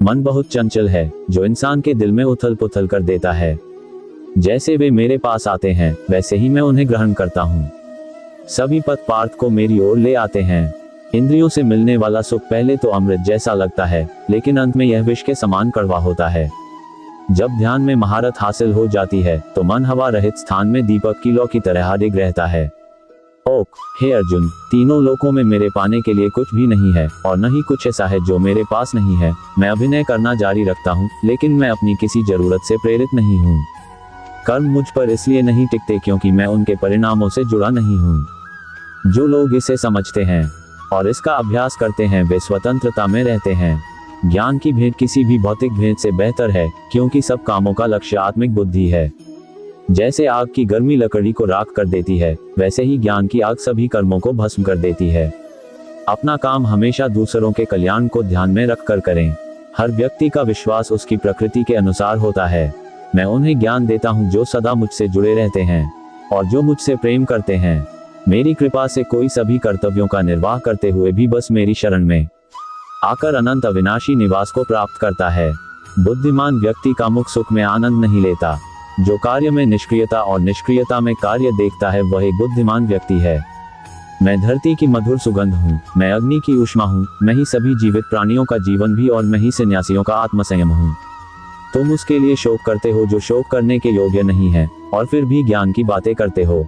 मन बहुत चंचल है, जो इंसान के दिल में उथल पुथल कर देता है। जैसे वे मेरे पास आते हैं वैसे ही मैं उन्हें ग्रहण करता हूँ। सभी पथ पार्थ को मेरी ओर ले आते हैं। इंद्रियों से मिलने वाला सुख पहले तो अमृत जैसा लगता है, लेकिन अंत में यह विष के समान कड़वा होता है। जब ध्यान में महारत हासिल हो जाती है तो मन हवा रहित स्थान में दीपक की लौ की तरह अडिग रहता है। ओक, हे अर्जुन, तीनों लोकों में मेरे पाने के लिए कुछ भी नहीं है और न ही कुछ ऐसा है जो मेरे पास नहीं है। मैं अभिनय करना जारी रखता हूँ, लेकिन मैं अपनी किसी जरूरत से प्रेरित नहीं हूँ। कर्म मुझ पर इसलिए नहीं टिकते क्योंकि मैं उनके परिणामों से जुड़ा नहीं हूँ। जो लोग इसे समझते हैं और इसका अभ्यास करते हैं वे स्वतंत्रता में रहते हैं। ज्ञान की भेंट किसी भी भौतिक भेंट से बेहतर है, क्योंकि सब कामों का लक्ष्य आत्मिक बुद्धि है। जैसे आग की गर्मी लकड़ी को राख कर देती है, वैसे ही ज्ञान की आग सभी कर्मों को भस्म कर देती है। अपना काम हमेशा दूसरों के कल्याण को ध्यान में रखकर करें। हर व्यक्ति का विश्वास उसकी प्रकृति के अनुसार होता है। मैं उन्हें ज्ञान देता हूँ जो सदा मुझसे जुड़े रहते हैं और जो मुझसे प्रेम करते हैं। मेरी कृपा से कोई सभी कर्तव्यों का निर्वाह करते हुए भी बस मेरी शरण में आकर अनंत अविनाशी निवास को प्राप्त करता है। बुद्धिमान व्यक्ति का मुख सुख में आनंद नहीं लेता। जो कार्य में निष्क्रियता और निष्क्रियता में कार्य देखता है वह एक बुद्धिमान व्यक्ति है। मैं धरती की मधुर सुगंध हूँ, मैं अग्नि की ऊष्मा हूँ, मैं ही सभी जीवित प्राणियों का जीवन भी और मैं ही सन्यासियों का आत्मसंयम हूँ। तुम उसके लिए शोक करते हो जो शोक करने के योग्य नहीं है और फिर भी ज्ञान की बातें करते हो।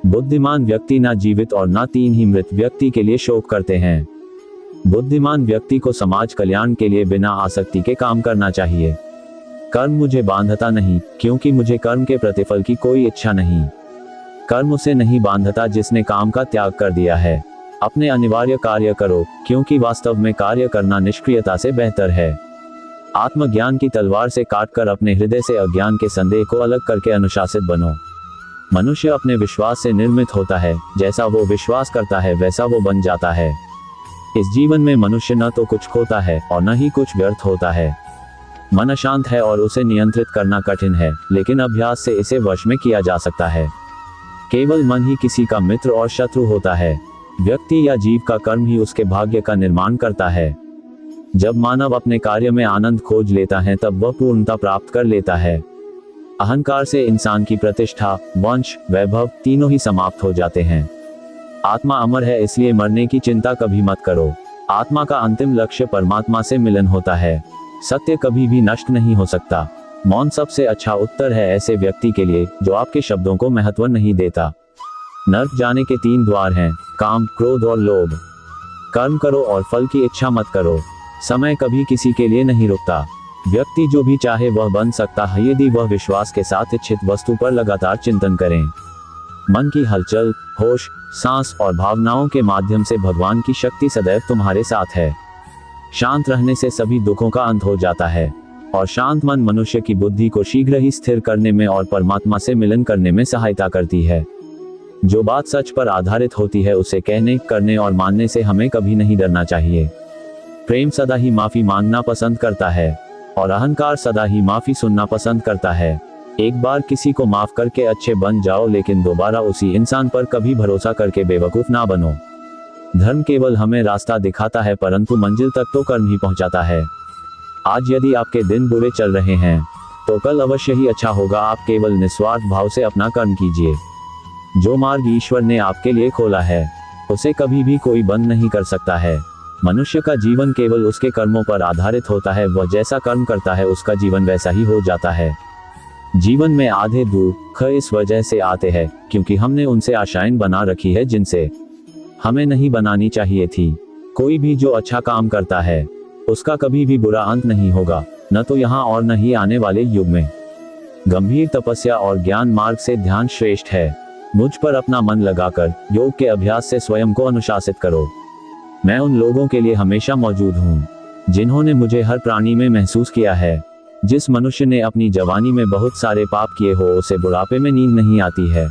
बुद्धिमान व्यक्ति ना जीवित और ना तीन ही मृत व्यक्ति के लिए शोक करते हैं। बुद्धिमान व्यक्ति को समाज कल्याण के लिए बिना आसक्ति के काम करना चाहिए। कर्म मुझे बांधता नहीं, क्योंकि मुझे कर्म के प्रतिफल की कोई इच्छा नहीं। कर्म उसे नहीं बांधता जिसने काम का त्याग कर दिया है। अपने अनिवार्य कार्य करो, क्योंकि वास्तव में कार्य करना निष्क्रियता से बेहतर है। आत्मज्ञान की तलवार से काटकर अपने हृदय से अज्ञान के संदेह को अलग करके अनुशासित बनो। मनुष्य अपने विश्वास से निर्मित होता है, जैसा वो विश्वास करता है वैसा वो बन जाता है। इस जीवन में मनुष्य न तो कुछ खोता है और न ही कुछ व्यर्थ होता है। मन अशांत है और उसे नियंत्रित करना कठिन है, लेकिन अभ्यास से इसे वश में किया जा सकता है। केवल मन ही किसी का मित्र और शत्रु होता है। व्यक्ति या जीव का कर्म ही उसके भाग्य का निर्माण करता है। जब मानव अपने कार्य में आनंद खोज लेता है तब वह पूर्णता प्राप्त कर लेता है। अहंकार से इंसान की प्रतिष्ठा, वंश, वैभव तीनों ही समाप्त हो जाते हैं। आत्मा अमर है, इसलिए मरने की चिंता कभी मत करो। आत्मा का अंतिम लक्ष्य परमात्मा से मिलन होता है। सत्य कभी भी नष्ट नहीं हो सकता। मौन सबसे अच्छा उत्तर है ऐसे व्यक्ति के लिए जो आपके शब्दों को महत्व नहीं देता। नर्क जाने के 3 द्वार हैं, काम, क्रोध और लोभ। कर्म करो और फल की इच्छा मत करो। समय कभी किसी के लिए नहीं रुकता। व्यक्ति जो भी चाहे वह बन सकता है यदि वह विश्वास के साथ इच्छित वस्तु पर लगातार चिंतन करें। मन की हलचल, होश, सांस और भावनाओं के माध्यम से भगवान की शक्ति सदैव तुम्हारे साथ है। शांत रहने से सभी दुखों का अंत हो जाता है और शांत मन मनुष्य की बुद्धि को शीघ्र ही स्थिर करने में और परमात्मा से मिलन करने में सहायता करती है। जो बात सच पर आधारित होती है उसे कहने, करने और मानने से हमें कभी नहीं डरना चाहिए। प्रेम सदा ही माफी मांगना पसंद करता है और अहंकार सदा ही माफी सुनना पसंद करता है। एक बार किसी को माफ करके अच्छे बन जाओ, लेकिन दोबारा उसी इंसान पर कभी भरोसा करके बेवकूफ ना बनो। धर्म केवल हमें रास्ता दिखाता है, परंतु मंजिल तक तो कर्म ही पहुंचाता है। आज यदि आपके दिन बुरे चल रहे हैं तो कल अवश्य ही अच्छा होगा। आप केवल निस्वार्थ भाव से अपना कर्म कीजिए। जो मार्ग ईश्वर ने आपके लिए खोला है उसे कभी भी कोई बंद नहीं कर सकता है। मनुष्य का जीवन केवल उसके कर्मों पर आधारित होता है। वह जैसा कर्म करता है उसका जीवन वैसा ही हो जाता है। जीवन में आधे दुख इस वजह से आते हैं क्योंकि हमने उनसे आशाएं बना रखी है जिनसे हमें नहीं बनानी चाहिए थी। कोई भी जो अच्छा काम करता है उसका कभी भी बुरा अंत नहीं होगा, न तो यहाँ और न ही आने वाले युग में। गंभीर तपस्या और ज्ञान मार्ग से ध्यान श्रेष्ठ है। मुझ पर अपना मन लगाकर योग के अभ्यास से स्वयं को अनुशासित करो। मैं उन लोगों के लिए हमेशा मौजूद हूँ जिन्होंने मुझे हर प्राणी में महसूस किया है। जिस मनुष्य ने अपनी जवानी में बहुत सारे पाप किए हो उसे बुढ़ापे में नींद नहीं आती है।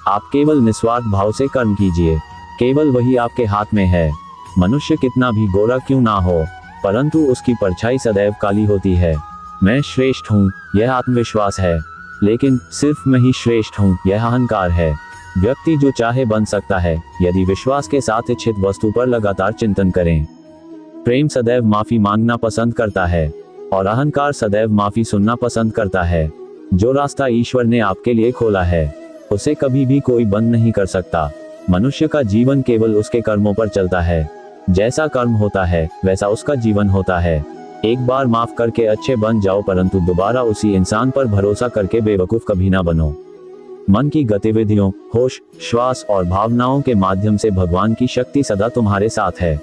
आप केवल निस्वार्थ भाव से कर्म कीजिए, केवल वही आपके हाथ में है। मनुष्य कितना भी गोरा क्यों ना हो, परंतु उसकी परछाई सदैव काली होती है। मैं श्रेष्ठ हूँ, यह आत्मविश्वास है, लेकिन सिर्फ मैं ही श्रेष्ठ हूँ, यह अहंकार है। व्यक्ति जो चाहे बन सकता है यदि विश्वास के साथ इच्छित वस्तु पर लगातार चिंतन करें। प्रेम सदैव माफी मांगना पसंद करता है और अहंकार सदैव माफी सुनना पसंद करता है। जो रास्ता ईश्वर ने आपके लिए खोला है उसे कभी भी कोई बंद नहीं कर सकता। मनुष्य का जीवन केवल उसके कर्मों पर चलता है। जैसा कर्म होता है वैसा उसका जीवन होता है। एक बार माफ करके अच्छे बन जाओ, परंतु दोबारा उसी इंसान पर भरोसा करके बेवकूफ कभी ना बनो। मन की गतिविधियों, होश, श्वास और भावनाओं के माध्यम से भगवान की शक्ति सदा तुम्हारे साथ है।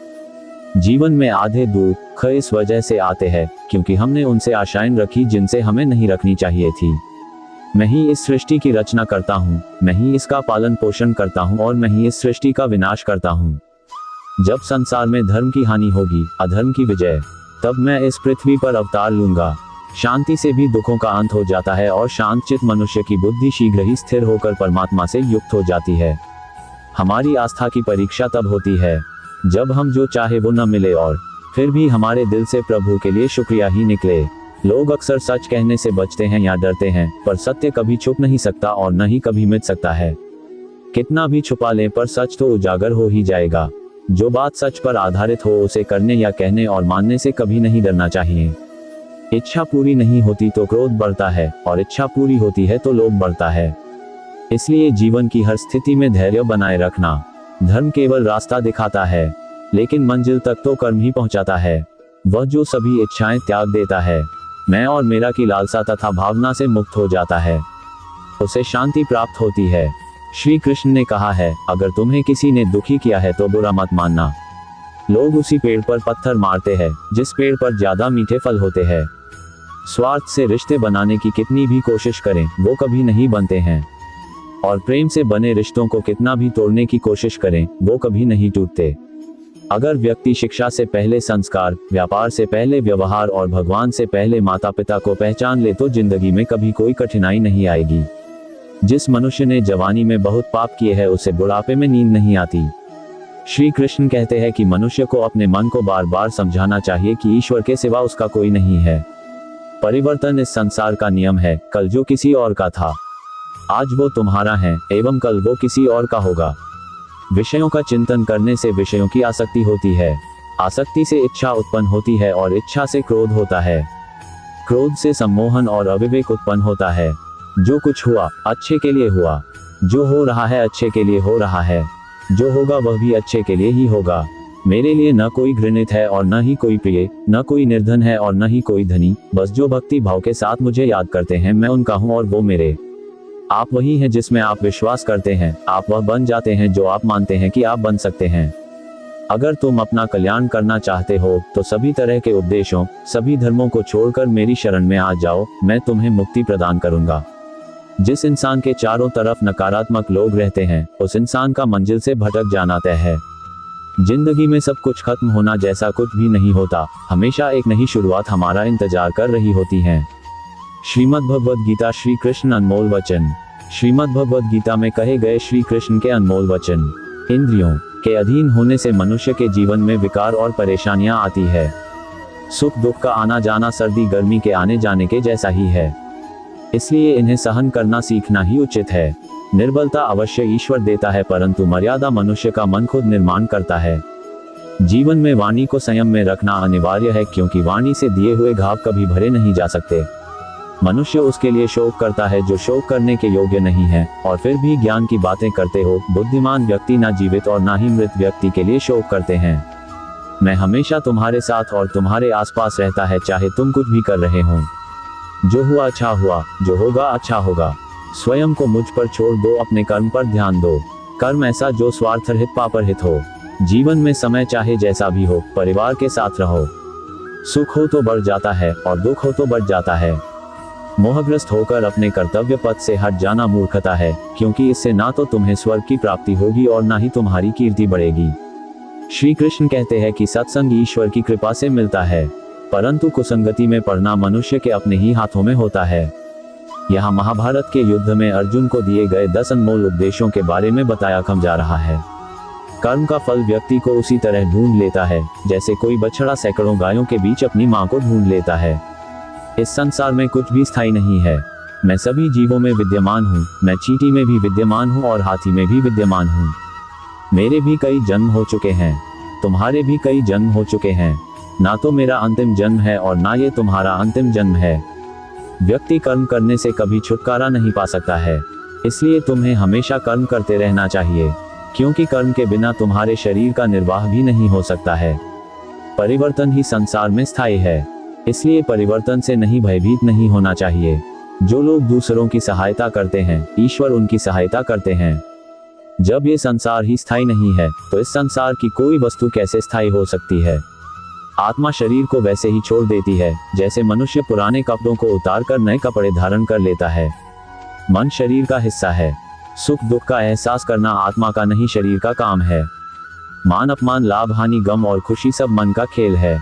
जीवन में आधे दुख इस वजह से आते हैं क्योंकि हमने उनसे आशाएं रखी जिनसे हमें नहीं रखनी चाहिए थी। मैं ही इस सृष्टि की रचना करता हूँ, मैं ही इसका पालन पोषण करता हूँ और मैं ही इस सृष्टि का विनाश करता हूँ। जब संसार में धर्म की हानि होगी, अधर्म की विजय, तब मैं इस पृथ्वी पर अवतार लूंगा। शांति से भी दुखों का अंत हो जाता है और शांतचित्त मनुष्य की बुद्धि शीघ्र ही स्थिर होकर परमात्मा से युक्त हो जाती है। हमारी आस्था की परीक्षा तब होती है जब हम जो चाहे वो न मिले और फिर भी हमारे दिल से प्रभु के लिए शुक्रिया ही निकले। लोग अक्सर सच कहने से बचते हैं या डरते हैं, पर सत्य कभी छुप नहीं सकता और न ही कभी मिट सकता है। कितना भी छुपा लें पर सच तो उजागर हो ही जाएगा। जो बात सच पर आधारित हो उसे करने या कहने और मानने से कभी नहीं डरना चाहिए। इच्छा पूरी नहीं होती तो क्रोध बढ़ता है और इच्छा पूरी होती है तो लोभ बढ़ता है। इसलिए जीवन की हर स्थिति में धैर्य बनाए रखना। धर्म केवल रास्ता दिखाता है लेकिन मंजिल तक तो कर्म ही पहुंचाता है। वह जो सभी इच्छाएं त्याग देता है, मैं और मेरा की लालसा तथा भावना से मुक्त हो जाता है, उसे शांति प्राप्त होती है। श्री कृष्ण ने कहा है, अगर तुम्हें किसी ने दुखी किया है तो बुरा मत मानना। लोग उसी पेड़ पर पत्थर मारते हैं जिस पेड़ पर ज्यादा मीठे फल होते हैं। स्वार्थ से रिश्ते बनाने की कितनी भी कोशिश करें वो कभी नहीं बनते हैं, और प्रेम से बने रिश्तों को कितना भी तोड़ने की कोशिश करें वो कभी नहीं टूटते। अगर व्यक्ति शिक्षा से पहले संस्कार, व्यापार से पहले व्यवहार और भगवान से पहले माता पिता को पहचान ले तो जिंदगी में कभी कोई कठिनाई नहीं आएगी। जिस मनुष्य ने जवानी में बहुत पाप किए हैं उसे बुढ़ापे में नींद नहीं आती। श्री कृष्ण कहते हैं कि मनुष्य को अपने मन को बार बार समझाना चाहिए कि ईश्वर के सिवा उसका कोई नहीं है। परिवर्तन इस संसार का नियम है। कल जो किसी और का था आज वो तुम्हारा है एवं कल वो किसी और का होगा। विषयों का चिंतन करने से विषयों की आसक्ति होती है, आसक्ति से इच्छा उत्पन्न होती है और इच्छा से क्रोध होता है, क्रोध से सम्मोहन और अविवेक उत्पन्न होता है। जो कुछ हुआ अच्छे के लिए हुआ, जो हो रहा है अच्छे के लिए हो रहा है, जो होगा वह भी अच्छे के लिए ही होगा। मेरे लिए न कोई घृणित है और न ही कोई प्रिय, न कोई निर्धन है और न ही कोई धनी। बस जो भक्ति भाव के साथ मुझे याद करते हैं मैं उनका हूँ और वो मेरे। आप वही हैं जिसमें आप विश्वास करते हैं। आप वह बन जाते हैं जो आप मानते हैं कि आप बन सकते हैं। अगर तुम अपना कल्याण करना चाहते हो तो सभी तरह के उपदेशों, सभी धर्मों को छोड़कर मेरी शरण में आ जाओ, मैं तुम्हें मुक्ति प्रदान करूंगा। जिस इंसान के चारों तरफ नकारात्मक लोग रहते हैं उस इंसान का मंजिल से भटक जाना तय है। जिंदगी में सब कुछ खत्म होना जैसा कुछ भी नहीं होता, हमेशा एक नई शुरुआत हमारा इंतजार कर रही होती है। श्रीमद् भगवद गीता श्री कृष्ण अनमोल वचन। श्रीमद् भगवद गीता में कहे गए श्री कृष्ण के अनमोल वचन। इंद्रियों के अधीन होने से मनुष्य के जीवन में विकार और परेशानियां आती है। सुख दुख का आना जाना सर्दी गर्मी के आने जाने के जैसा ही है, इसलिए इन्हें सहन करना सीखना ही उचित है। निर्बलता अवश्य ईश्वर देता है परंतु मर्यादा मनुष्य का मन खुद निर्माण करता है। जीवन में वाणी को संयम में रखना अनिवार्य है क्योंकि वाणी से दिए हुए घाव कभी भरे नहीं जा सकते। मनुष्य उसके लिए शोक करता है जो शोक करने के योग्य नहीं है, और फिर भी ज्ञान की बातें करते हो। बुद्धिमान व्यक्ति ना जीवित और ना ही मृत व्यक्ति के लिए शोक करते हैं। मैं हमेशा तुम्हारे साथ और तुम्हारे आसपास रहता है चाहे तुम कुछ भी कर रहे हो। जो हुआ अच्छा हुआ, जो होगा अच्छा होगा। स्वयं को मुझ पर छोड़ दो, अपने कर्म पर ध्यान दो। कर्म ऐसा जो स्वार्थरहित पापरहित हो। जीवन में समय चाहे जैसा भी हो, परिवार के साथ रहो। सुख हो तो बढ़ जाता है और दुख हो तो बढ़ जाता है। मोहग्रस्त होकर अपने कर्तव्य पथ से हट जाना मूर्खता है, क्योंकि इससे ना तो तुम्हें स्वर्ग की प्राप्ति होगी और ना ही तुम्हारी कीर्ति बढ़ेगी। श्री कृष्ण कहते हैं कि सत्संग ईश्वर की कृपा से मिलता है, परंतु कुसंगति में पड़ना मनुष्य के अपने ही हाथों में होता है। यहाँ महाभारत के युद्ध में अर्जुन को दिए गए 10 अनमोल उपदेशों के बारे में बताया कम जा रहा है। कर्म का फल व्यक्ति को उसी तरह ढूंढ लेता है जैसे कोई बछड़ा सैकड़ों गायों के बीच अपनी मां को ढूंढ लेता है। इस संसार में कुछ भी स्थायी नहीं है। मैं सभी जीवों में विद्यमान हूँ। मैं चींटी में भी विद्यमान हूँ और हाथी में भी विद्यमान हूँ। मेरे भी कई जन्म हो चुके हैं, तुम्हारे भी कई जन्म हो चुके हैं। ना तो मेरा अंतिम जन्म है और ना ये तुम्हारा अंतिम जन्म है। व्यक्ति कर्म करने से कभी छुटकारा नहीं पा सकता है, इसलिए तुम्हें हमेशा कर्म करते रहना चाहिए, क्योंकि कर्म के बिना तुम्हारे शरीर का निर्वाह भी नहीं हो सकता है। परिवर्तन ही संसार में स्थायी है, इसलिए परिवर्तन से नहीं भयभीत नहीं होना चाहिए। जो लोग दूसरों की सहायता करते हैं, ईश्वर उनकी सहायता करते हैं। जब ये संसार ही स्थायी नहीं है, तो इस संसार की कोई वस्तु कैसे स्थायी हो सकती है। आत्मा शरीर को वैसे ही छोड़ देती है, जैसे मनुष्य पुराने कपड़ों को उतारकर नए कपड़े धारण कर लेता है। मन शरीर का हिस्सा है। सुख दुख का एहसास करना आत्मा का नहीं, शरीर का काम है। मान अपमान, लाभ हानि, गम और खुशी सब मन का खेल है।